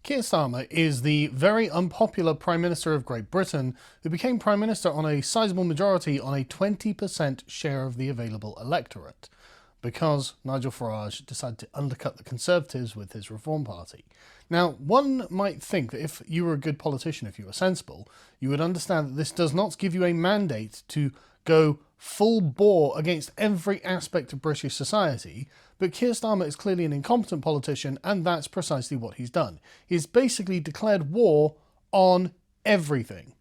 Keir Starmer is the very unpopular Prime Minister of Great Britain who became Prime Minister on a sizable majority on a 20% share of the available electorate, because Nigel Farage decided to undercut the Conservatives with his Reform Party. Now, one might think that if you were a good politician, if you were sensible, you would understand that this does not give you a mandate to go full bore against every aspect of British society, but Keir Starmer is clearly an incompetent politician, and that's precisely what he's done. He's basically declared war on everything.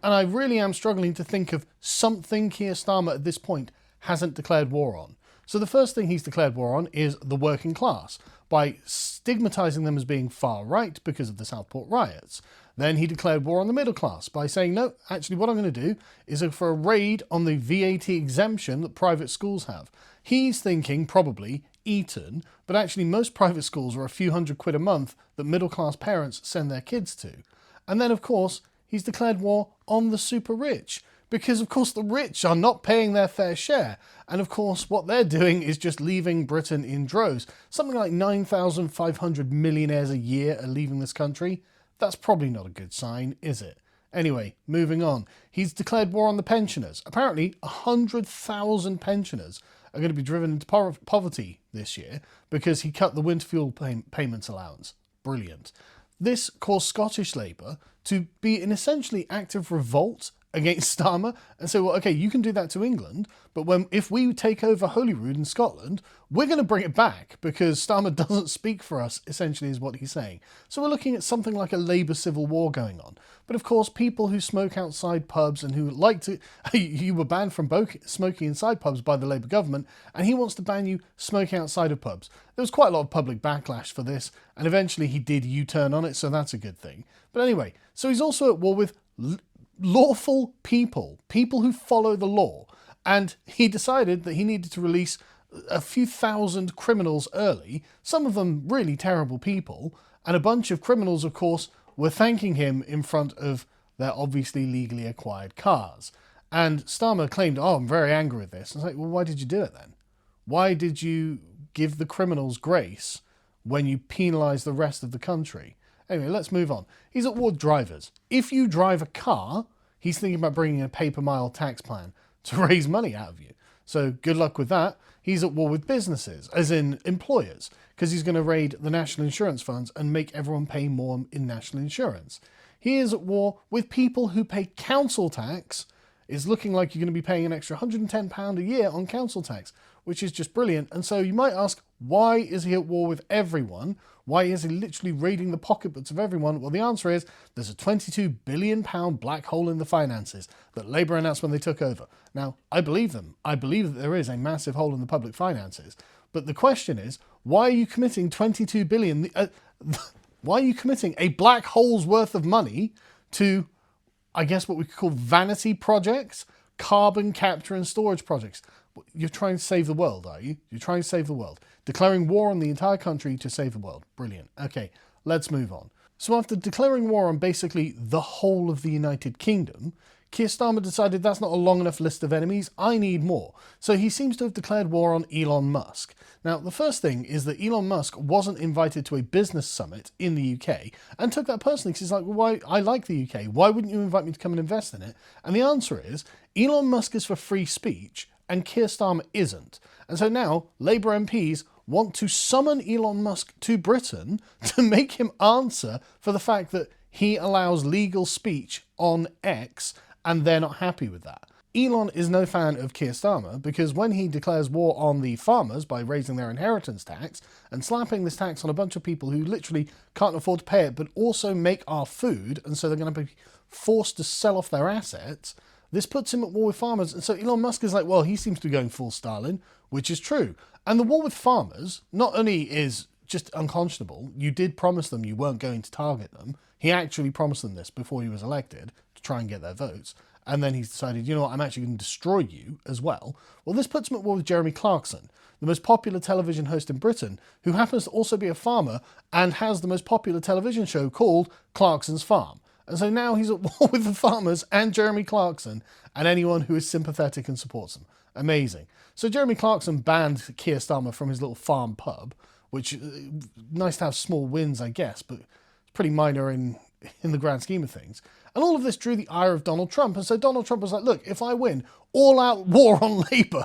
And I really am struggling to think of something Keir Starmer at this point hasn't declared war on. So the first thing he's declared war on is the working class, by stigmatising them as being far right because of the Southport riots. Then he declared war on the middle class by saying, no, actually what I'm going to do is go for a raid on the VAT exemption that private schools have. He's thinking probably Eton, but actually most private schools are a few £100 a month that middle class parents send their kids to. And then of course he's declared war on the super rich, because of course the rich are not paying their fair share. And of course what they're doing is just leaving Britain in droves. Something like 9,500 millionaires a year are leaving this country. That's probably not a good sign, is it? Anyway, moving on. He's declared war on the pensioners. Apparently 100,000 pensioners are going to be driven into poverty this year because he cut the winter fuel payments allowance. Brilliant. This caused Scottish Labour to be in essentially active revolt against Starmer and say, well, okay, you can do that to England, but if we take over Holyrood in Scotland, we're going to bring it back because Starmer doesn't speak for us, essentially is what he's saying. So we're looking at something like a Labour civil war going on. But of course, people who smoke outside pubs and who like to... You were banned from smoking inside pubs by the Labour government, and he wants to ban you smoking outside of pubs. There was quite a lot of public backlash for this, and eventually he did U-turn on it, so that's a good thing. But anyway, so he's also at war with lawful people who follow the law, and he decided that he needed to release a few thousand criminals early, some of them really terrible people, and a bunch of criminals, of course, were thanking him in front of their obviously legally acquired cars. And Starmer claimed, oh, I'm very angry with this. I was like, well, why did you do it then? Why did you give the criminals grace when you penalise the rest of the country? Anyway, let's move on. He's at war with drivers. If you drive a car, he's thinking about bringing a pay-per-mile tax plan to raise money out of you. So good luck with that. He's at war with businesses, as in employers, because he's going to raid the national insurance funds and make everyone pay more in national insurance. He is at war with people who pay council tax. It's looking like you're going to be paying an extra £110 a year on council tax, which is just brilliant. And so you might ask, why is he at war with everyone? Why is he literally raiding the pocketbooks of everyone? Well, the answer is there's a £22 billion black hole in the finances that Labour announced when they took over. Now, I believe them. I believe that there is a massive hole in the public finances. But the question is, why are you committing £22 billion? Why are you committing a black hole's worth of money to, I guess, what we could call vanity projects, carbon capture and storage projects? You're trying to save the world, are you? You're trying to save the world. Declaring war on the entire country to save the world. Brilliant. Okay, let's move on. So after declaring war on basically the whole of the United Kingdom, Keir Starmer decided that's not a long enough list of enemies, I need more. So he seems to have declared war on Elon Musk. Now, the first thing is that Elon Musk wasn't invited to a business summit in the UK and took that personally because he's like, well, why? I like the UK. Why wouldn't you invite me to come and invest in it? And the answer is, Elon Musk is for free speech and Keir Starmer isn't. And so now Labour MPs want to summon Elon Musk to Britain to make him answer for the fact that he allows legal speech on X, and they're not happy with that. Elon is no fan of Keir Starmer because when he declares war on the farmers by raising their inheritance tax and slapping this tax on a bunch of people who literally can't afford to pay it but also make our food, and so they're going to be forced to sell off their assets, this puts him at war with farmers. And so Elon Musk is like, well, he seems to be going full Stalin, which is true. And the war with farmers not only is just unconscionable, you did promise them you weren't going to target them. He actually promised them this before he was elected to try and get their votes. And then he's decided, you know what, I'm actually going to destroy you as well. Well, this puts him at war with Jeremy Clarkson, the most popular television host in Britain, who happens to also be a farmer and has the most popular television show called Clarkson's Farm. And so now he's at war with the farmers and Jeremy Clarkson and anyone who is sympathetic and supports them. Amazing. So Jeremy Clarkson banned Keir Starmer from his little farm pub, which, nice to have small wins, I guess, but pretty minor in the grand scheme of things. And all of this drew the ire of Donald Trump. And so Donald Trump was like, look, if I win, all out war on Labour,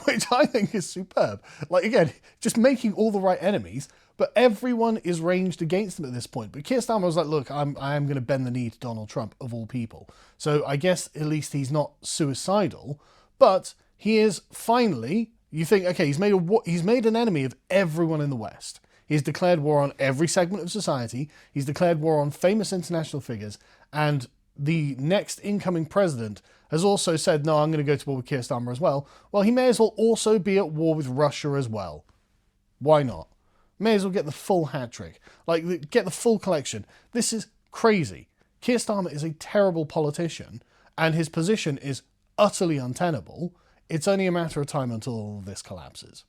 which I think is superb. Like, again, just making all the right enemies, but everyone is ranged against him at this point. But Keir Starmer was like, look, I am going to bend the knee to Donald Trump, of all people. So I guess at least he's not suicidal, but he is finally, you think, okay, he's made an enemy of everyone in the West. He's declared war on every segment of society. He's declared war on famous international figures. And the next incoming president has also said, no, I'm going to go to war with Keir Starmer as well. Well, he may as well also be at war with Russia as well. Why not? May as well get the full hat trick. Like, get the full collection. This is crazy. Keir Starmer is a terrible politician, and his position is utterly untenable. It's only a matter of time until all of this collapses.